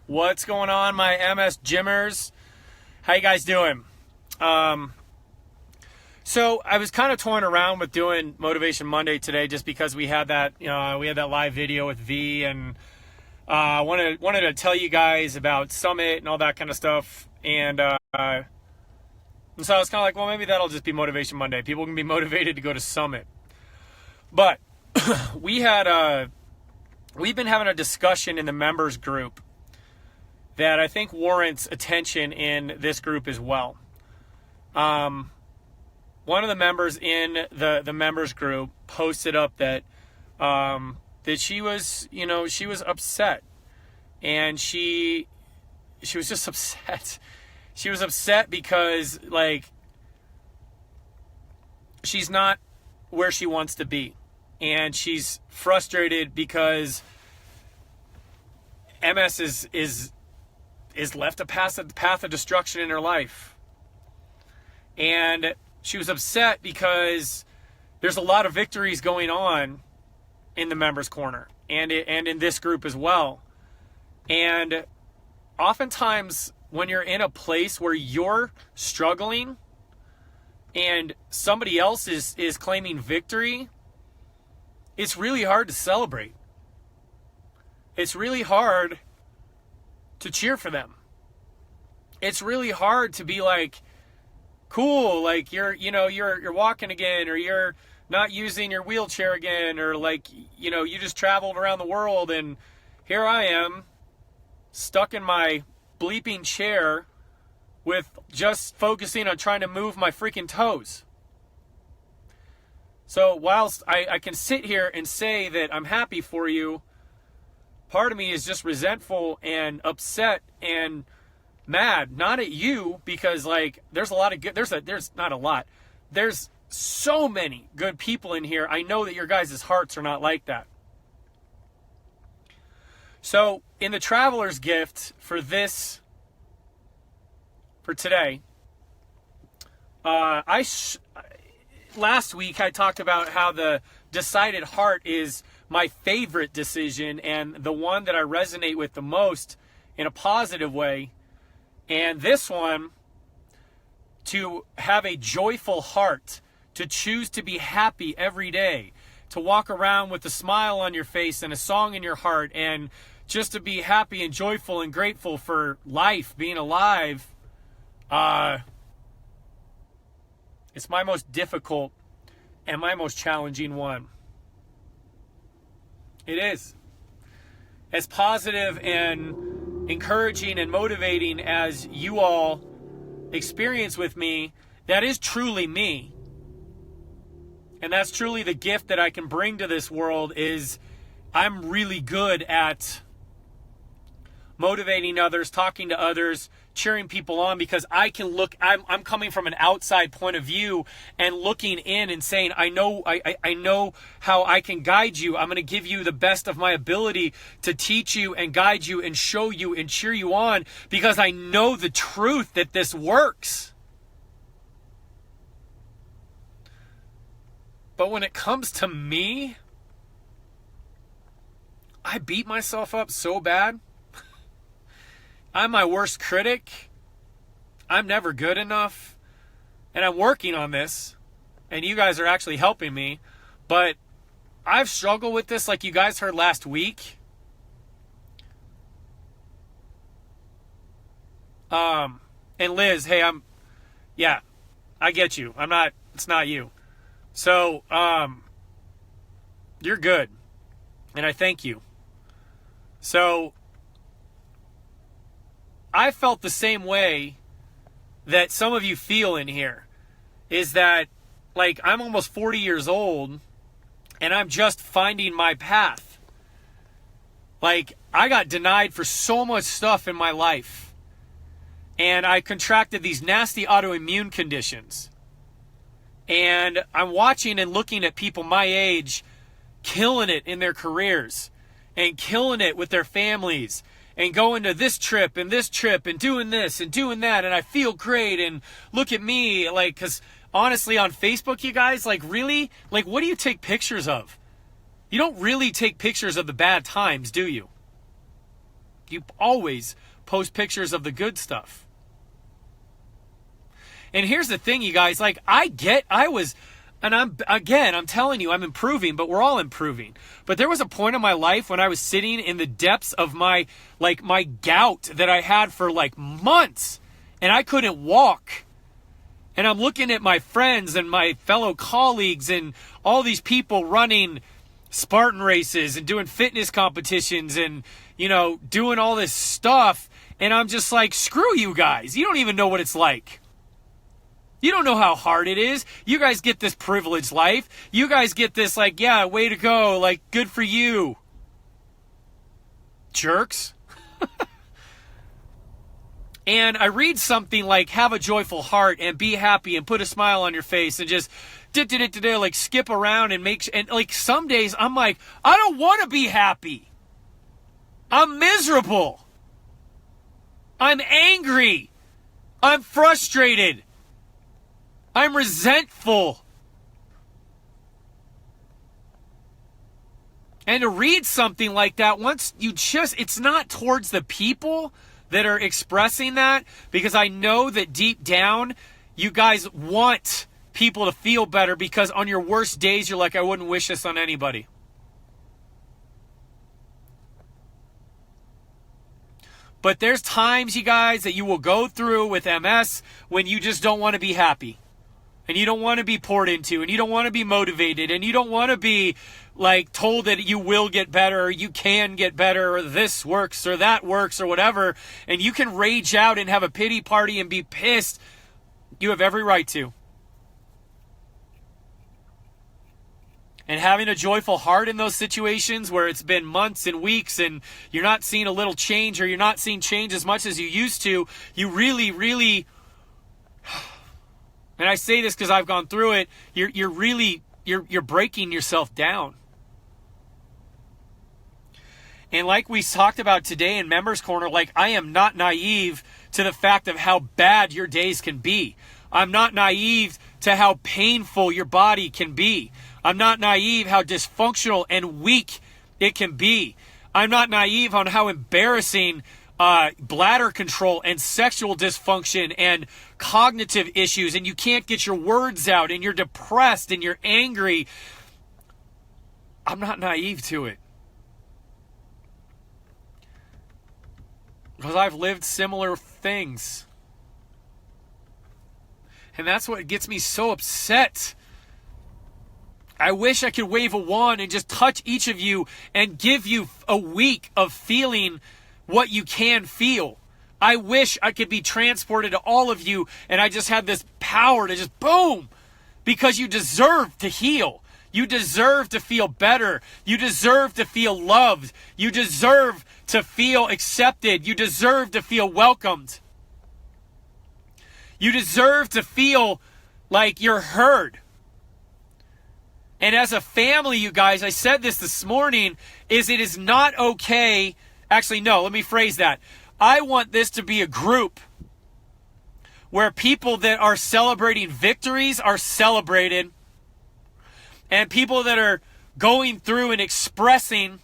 What's going on, my MS Gymmers? How you guys doing? So I was kind of toying around with doing Motivation Monday today, just because we had that live video with V, and I wanted to tell you guys about Summit and all that kind of stuff, and so I was kind of like, well, maybe that'll just be Motivation Monday. People can be motivated to go to Summit, but we've been having a discussion in the members group that I think warrants attention in this group as well. One of the members in the members group posted up that she was upset, and she was just upset. She was upset because, like, she's not where she wants to be, and she's frustrated because MS is left a path of destruction in her life. And she was upset because there's a lot of victories going on in the members corner and in this group as well. And oftentimes when you're in a place where you're struggling and somebody else is claiming victory, it's really hard to celebrate. It's really hard to cheer for them. It's really hard to be like, cool, like you're walking again, or you're not using your wheelchair again, or like, you just traveled around the world and here I am stuck in my bleeping chair with just focusing on trying to move my freaking toes. So whilst I can sit here and say that I'm happy for you, part of me is just resentful and upset and mad, not at you, because like there's a lot of good, there's not a lot, there's so many good people in here. I know that your guys' hearts are not like that. So in the traveler's gift for today, last week I talked about how the decided heart is my favorite decision and the one that I resonate with the most in a positive way. And this one, to have a joyful heart, to choose to be happy every day, to walk around with a smile on your face and a song in your heart, and just to be happy and joyful and grateful for life, being alive, it's my most difficult and my most challenging one. It is. As positive and encouraging and motivating as you all experience with me, that is truly me. And that's truly the gift that I can bring to this world, is I'm really good at motivating others, talking to others, cheering people on, because I can look, I'm coming from an outside point of view and looking in and saying, I know how I can guide you. I'm going to give you the best of my ability to teach you and guide you and show you and cheer you on, because I know the truth that this works. But when it comes to me, I beat myself up so bad. I'm my worst critic. I'm never good enough. And I'm working on this. And you guys are actually helping me. But I've struggled with this, like you guys heard last week. And Liz, hey, I get you. It's not you. So, you're good. And I thank you. So, I felt the same way that some of you feel in here, is that, like, I'm almost 40 years old and I'm just finding my path. Like, I got denied for so much stuff in my life, and I contracted these nasty autoimmune conditions. And I'm watching and looking at people my age killing it in their careers and killing it with their families, and going to this trip and doing this and doing that, and I feel great, and look at me, like, because honestly on Facebook, you guys, like, really, like, what do you take pictures of? You don't really take pictures of the bad times, do you? You always post pictures of the good stuff. And here's the thing, you guys, like I'm telling you, I'm improving, but we're all improving. But there was a point in my life when I was sitting in the depths of my gout that I had for like months, and I couldn't walk. And I'm looking at my friends and my fellow colleagues and all these people running Spartan races and doing fitness competitions and, doing all this stuff. And I'm just like, screw you guys. You don't even know what it's like. You don't know how hard it is. You guys get this privileged life. You guys get this like, yeah, way to go. Like, good for you. Jerks. And I read something like, have a joyful heart and be happy and put a smile on your face and just like skip around and like some days I'm like, I don't want to be happy. I'm miserable. I'm angry. I'm frustrated. I'm resentful. And to read something like that, it's not towards the people that are expressing that, because I know that deep down, you guys want people to feel better, because on your worst days, you're like, I wouldn't wish this on anybody. But there's times, you guys, that you will go through with MS when you just don't want to be happy. And you don't want to be poured into, and you don't want to be motivated, and you don't want to be like told that you will get better, or you can get better, or this works, or that works, or whatever. And you can rage out and have a pity party and be pissed. You have every right to. And having a joyful heart in those situations where it's been months and weeks and you're not seeing a little change, or you're not seeing change as much as you used to, you really, really... And I say this because I've gone through it. You're breaking yourself down. And like we talked about today in Members Corner, like I am not naive to the fact of how bad your days can be. I'm not naive to how painful your body can be. I'm not naive how dysfunctional and weak it can be. I'm not naive on how embarrassing bladder control and sexual dysfunction and cognitive issues, and you can't get your words out, and you're depressed and you're angry. I'm not naive to it, because I've lived similar things. And that's what gets me so upset. I wish I could wave a wand and just touch each of you and give you a week of feeling what you can feel. I wish I could be transported to all of you and I just had this power to just boom, because you deserve to heal. You deserve to feel better. You deserve to feel loved. You deserve to feel accepted. You deserve to feel welcomed. You deserve to feel like you're heard. And as a family, you guys, I said this morning, it is not okay. Actually, no, let me phrase that. I want this to be a group where people that are celebrating victories are celebrated, and people that are going through and expressing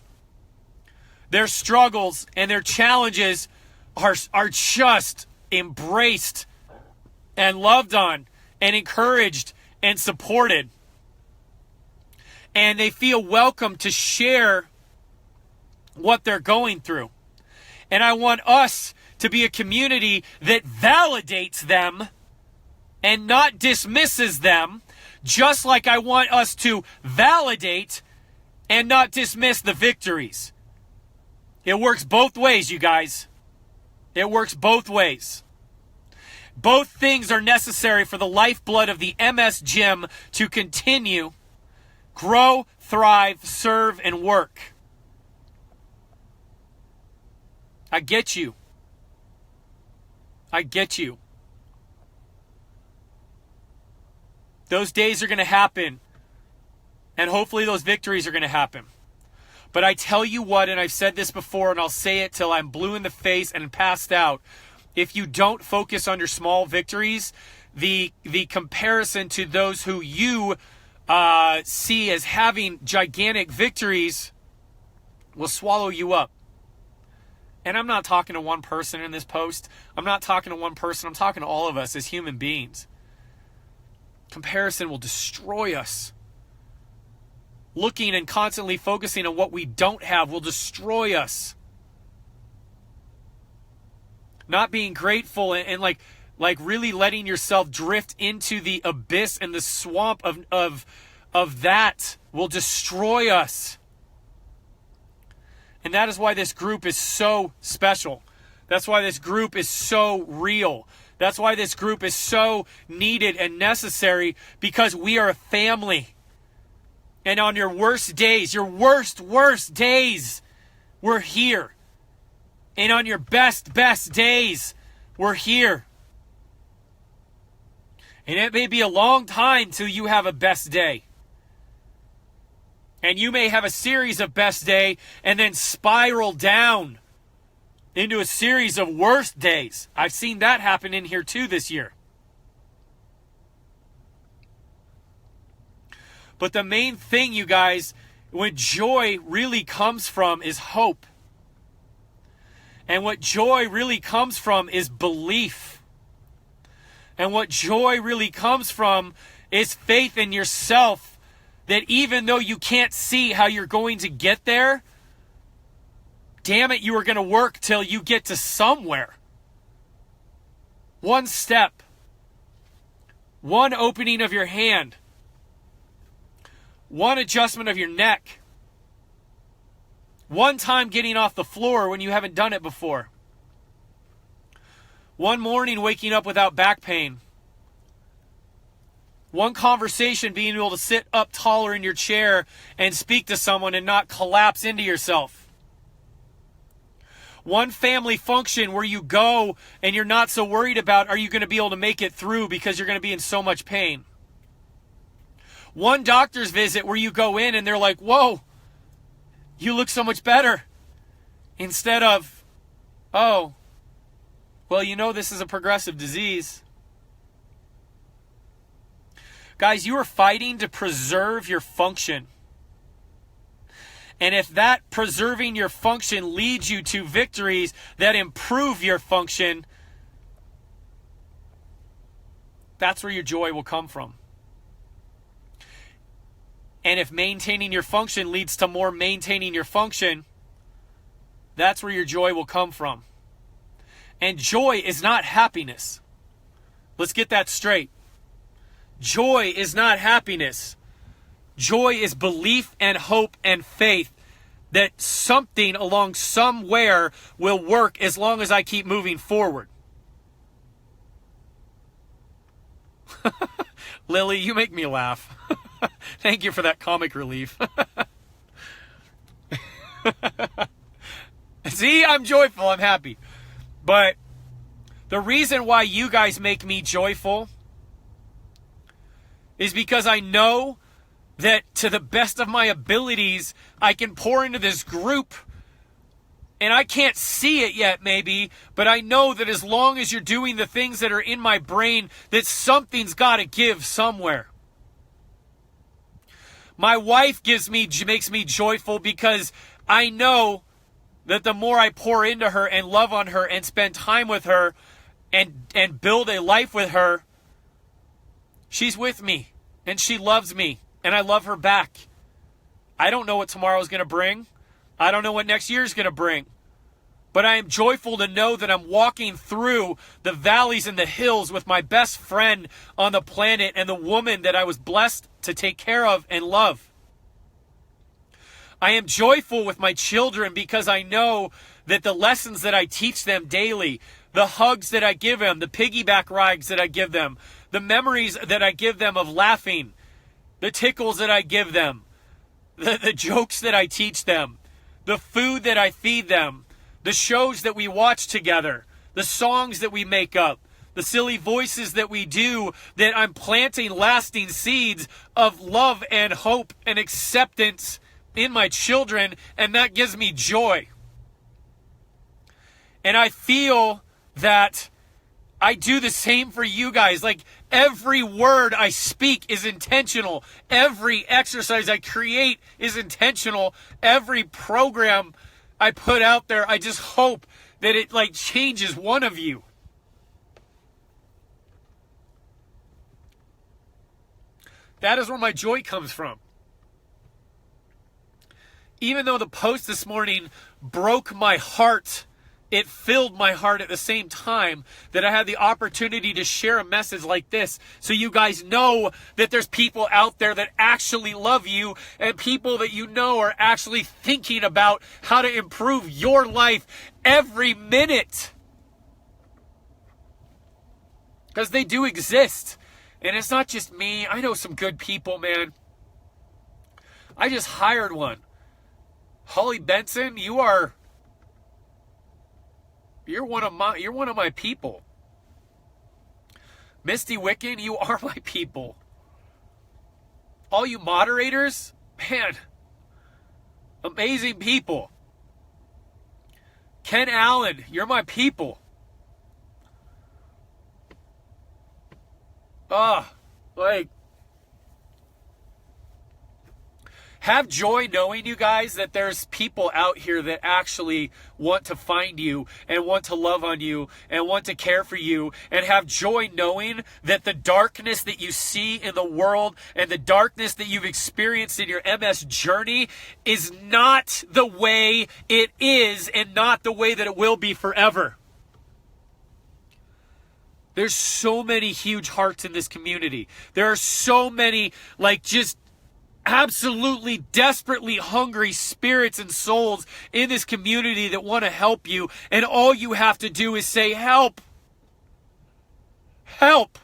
their struggles and their challenges are just embraced and loved on and encouraged and supported. And they feel welcome to share what they're going through. And I want us to be a community that validates them and not dismisses them, just like I want us to validate and not dismiss the victories. It works both ways, you guys. It works both ways. Both things are necessary for the lifeblood of the MS Gym to continue, grow, thrive, serve, and work. I get you. I get you. Those days are going to happen. And hopefully those victories are going to happen. But I tell you what, and I've said this before, and I'll say it till I'm blue in the face and passed out. If you don't focus on your small victories, the comparison to those who you see as having gigantic victories will swallow you up. And I'm not talking to one person in this post. I'm not talking to one person. I'm talking to all of us as human beings. Comparison will destroy us. Looking and constantly focusing on what we don't have will destroy us. Not being grateful and like really letting yourself drift into the abyss and the swamp of that will destroy us. And that is why this group is so special. That's why this group is so real. That's why this group is so needed and necessary, because we are a family. And on your worst days, your worst days, we're here. And on your best days, we're here. And it may be a long time till you have a best day. And you may have a series of best day and then spiral down into a series of worst days. I've seen that happen in here too this year. But the main thing, you guys, when joy really comes from is hope. And what joy really comes from is belief. And what joy really comes from is faith in yourself, that even though you can't see how you're going to get there, damn it, you are going to work till you get to somewhere. One step, one opening of your hand, one adjustment of your neck, one time getting off the floor when you haven't done it before, one morning waking up without back pain, one conversation being able to sit up taller in your chair and speak to someone and not collapse into yourself. One family function where you go and you're not so worried about, are you going to be able to make it through because you're going to be in so much pain. One doctor's visit where you go in and they're like, whoa, you look so much better. Instead of, oh, well, you know this is a progressive disease. Guys, you are fighting to preserve your function. And if that preserving your function leads you to victories that improve your function, that's where your joy will come from. And if maintaining your function leads to more maintaining your function, that's where your joy will come from. And joy is not happiness. Let's get that straight. Joy is not happiness. Joy is belief and hope and faith that something along somewhere will work as long as I keep moving forward. Lily, you make me laugh. Thank you for that comic relief. See, I'm joyful, I'm happy. But the reason why you guys make me joyful is because I know that to the best of my abilities, I can pour into this group. And I can't see it yet, maybe, but I know that as long as you're doing the things that are in my brain, that something's got to give somewhere. My wife makes me joyful because I know that the more I pour into her and love on her and spend time with her and build a life with her, she's with me and she loves me and I love her back. I don't know what tomorrow is going to bring. I don't know what next year is going to bring. But I am joyful to know that I'm walking through the valleys and the hills with my best friend on the planet and the woman that I was blessed to take care of and love. I am joyful with my children because I know that the lessons that I teach them daily, the hugs that I give them, the piggyback rides that I give them, the memories that I give them of laughing, the tickles that I give them, the jokes that I teach them, the food that I feed them, the shows that we watch together, the songs that we make up, the silly voices that we do, that I'm planting lasting seeds of love and hope and acceptance in my children, and that gives me joy. And I feel that I do the same for you guys. Like, every word I speak is intentional. Every exercise I create is intentional. Every program I put out there, I just hope that it like changes one of you. That is where my joy comes from. Even though the post this morning broke my heart, it filled my heart at the same time that I had the opportunity to share a message like this so you guys know that there's people out there that actually love you and people that you know are actually thinking about how to improve your life every minute. Because they do exist. And it's not just me. I know some good people, man. I just hired one. Holly Benson, you're one of my people. Misty Wicken, you are my people. All you moderators, man, amazing people. Ken Allen, you're my people. Have joy knowing, you guys, that there's people out here that actually want to find you and want to love on you and want to care for you, and have joy knowing that the darkness that you see in the world and the darkness that you've experienced in your MS journey is not the way it is and not the way that it will be forever. There's so many huge hearts in this community. There are so many, just absolutely desperately hungry spirits and souls in this community that want to help you. And all you have to do is say, help. Help.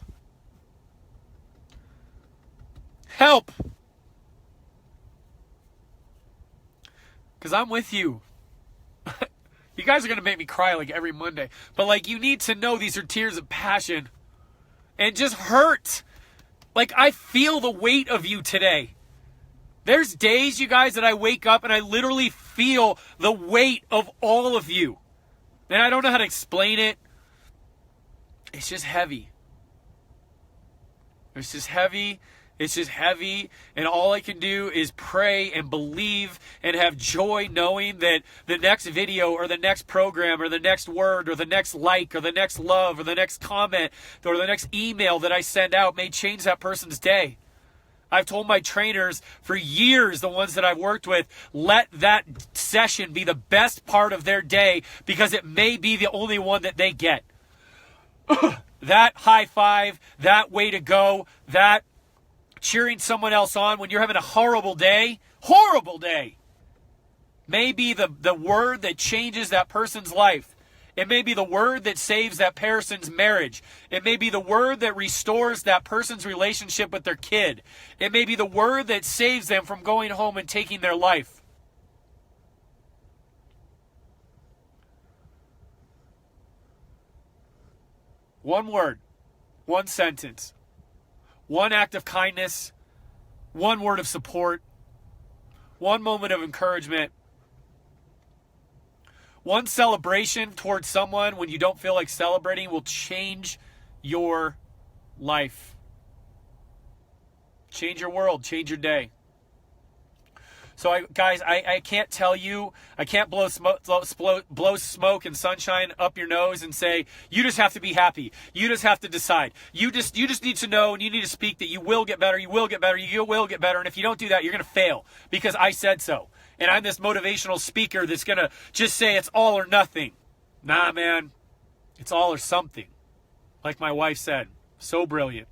Help. Because I'm with you. You guys are going to make me cry every Monday. But you need to know these are tears of passion. And just hurt. I feel the weight of you today. There's days, you guys, that I wake up and I literally feel the weight of all of you. And I don't know how to explain it. It's just heavy. It's just heavy. It's just heavy, and all I can do is pray and believe and have joy knowing that the next video or the next program or the next word or the next like or the next love or the next comment or the next email that I send out may change that person's day. I've told my trainers for years, the ones that I've worked with, let that session be the best part of their day because it may be the only one that they get. That high five, that way to go, that cheering someone else on when you're having a horrible day, may be the word that changes that person's life. It may be the word that saves that person's marriage. It may be the word that restores that person's relationship with their kid. It may be the word that saves them from going home and taking their life. One word, one sentence. One act of kindness, one word of support, one moment of encouragement, one celebration towards someone when you don't feel like celebrating will change your life. Change your world, change your day. So, I can't tell you, I can't blow smoke and sunshine up your nose and say, you just have to be happy. You just have to decide. You just need to know and you need to speak that you will get better, you will get better, you will get better. And if you don't do that, you're going to fail because I said so. And I'm this motivational speaker that's going to just say it's all or nothing. Nah, man, it's all or something. Like my wife said, so brilliant.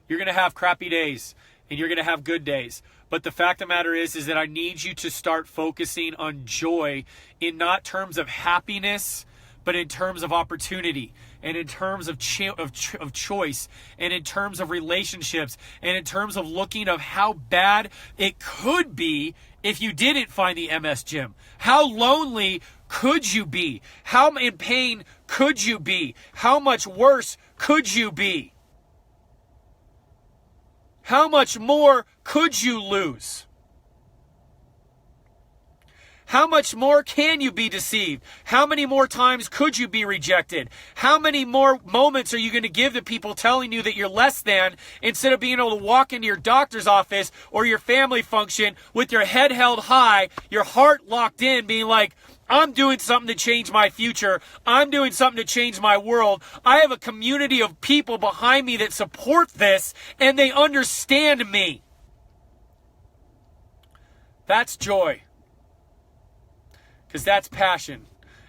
You're going to have crappy days. And you're going to have good days. But the fact of the matter is that I need you to start focusing on joy in not terms of happiness, but in terms of opportunity, and in terms of choice, and in terms of relationships, and in terms of looking of how bad it could be if you didn't find the MS gym. How lonely could you be? How in pain could you be? How much worse could you be? How much more could you lose? How much more can you be deceived? How many more times could you be rejected? How many more moments are you going to give to people telling you that you're less than, instead of being able to walk into your doctor's office or your family function with your head held high, your heart locked in, being like, I'm doing something to change my future. I'm doing something to change my world. I have a community of people behind me that support this, and they understand me. That's joy. Because that's passion,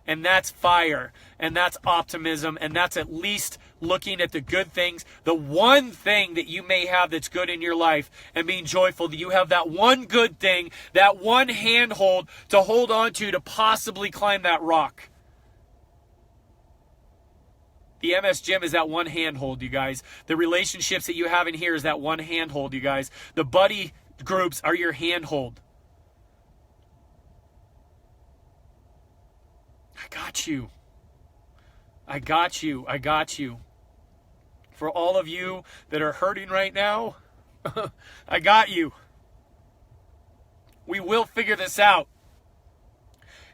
and that's fire, and that's optimism, and that's at least looking at the good things, the one thing that you may have that's good in your life, and being joyful that you have that one good thing, that one handhold to hold on to possibly climb that rock. The MS Gym is that one handhold, you guys. The relationships that you have in here is that one handhold, you guys. The buddy groups are your handhold. I got you. I got you. I got you. For all of you that are hurting right now, I got you. We will figure this out.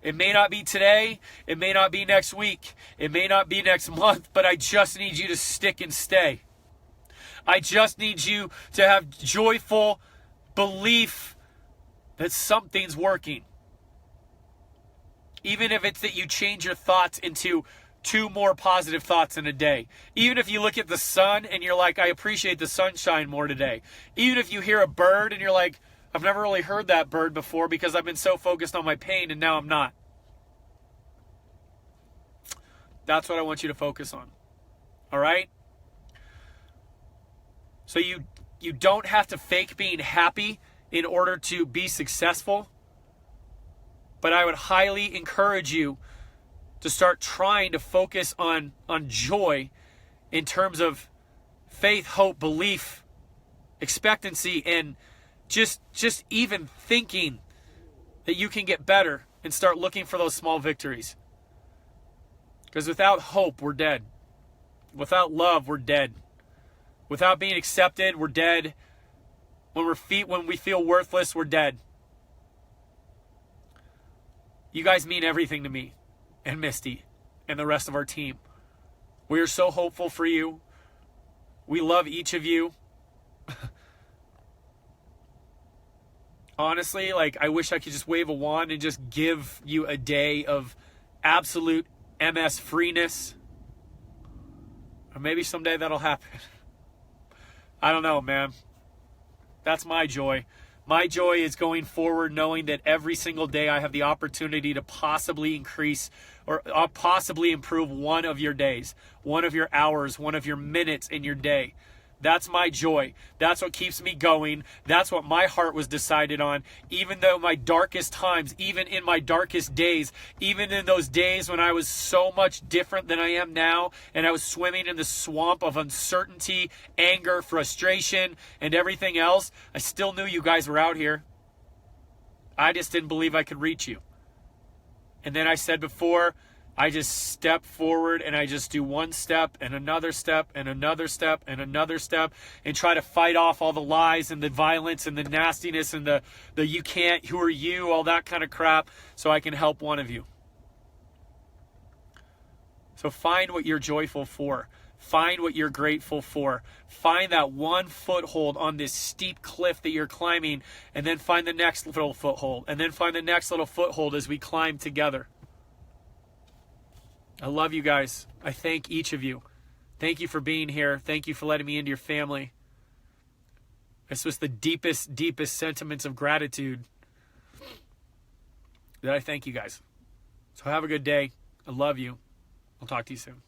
It may not be today. It may not be next week. It may not be next month, but I just need you to stick and stay. I just need you to have joyful belief that something's working. Even if it's that you change your thoughts into 2 more positive thoughts in a day. Even if you look at the sun and you're like, I appreciate the sunshine more today. Even if you hear a bird and you're like, I've never really heard that bird before because I've been so focused on my pain and now I'm not. That's what I want you to focus on. All right? So you don't have to fake being happy in order to be successful. But I would highly encourage you to start trying to focus on joy in terms of faith, hope, belief, expectancy, and just even thinking that you can get better, and start looking for those small victories. Because without hope, we're dead. Without love, we're dead. Without being accepted, we're dead. When we feel worthless, we're dead. You guys mean everything to me and Misty and the rest of our team. We are so hopeful for you. We love each of you. Honestly, I wish I could just wave a wand and just give you a day of absolute MS freeness. Or maybe someday that'll happen. I don't know, man. That's my joy. My joy is going forward knowing that every single day I have the opportunity to possibly increase or possibly improve one of your days, one of your hours, one of your minutes in your day. That's my joy. That's what keeps me going. That's what my heart was decided on. Even though my darkest times, even in my darkest days, even in those days when I was so much different than I am now, and I was swimming in the swamp of uncertainty, anger, frustration, and everything else, I still knew you guys were out here. I just didn't believe I could reach you. And then I said before, I just step forward and I just do one step and another step and another step and another step and try to fight off all the lies and the violence and the nastiness and the you can't, who are you, all that kind of crap, so I can help one of you. So find what you're joyful for. Find what you're grateful for. Find that one foothold on this steep cliff that you're climbing, and then find the next little foothold, and then find the next little foothold as we climb together. I love you guys. I thank each of you. Thank you for being here. Thank you for letting me into your family. This was the deepest sentiments of gratitude that I thank you guys. So have a good day. I love you. I'll talk to you soon.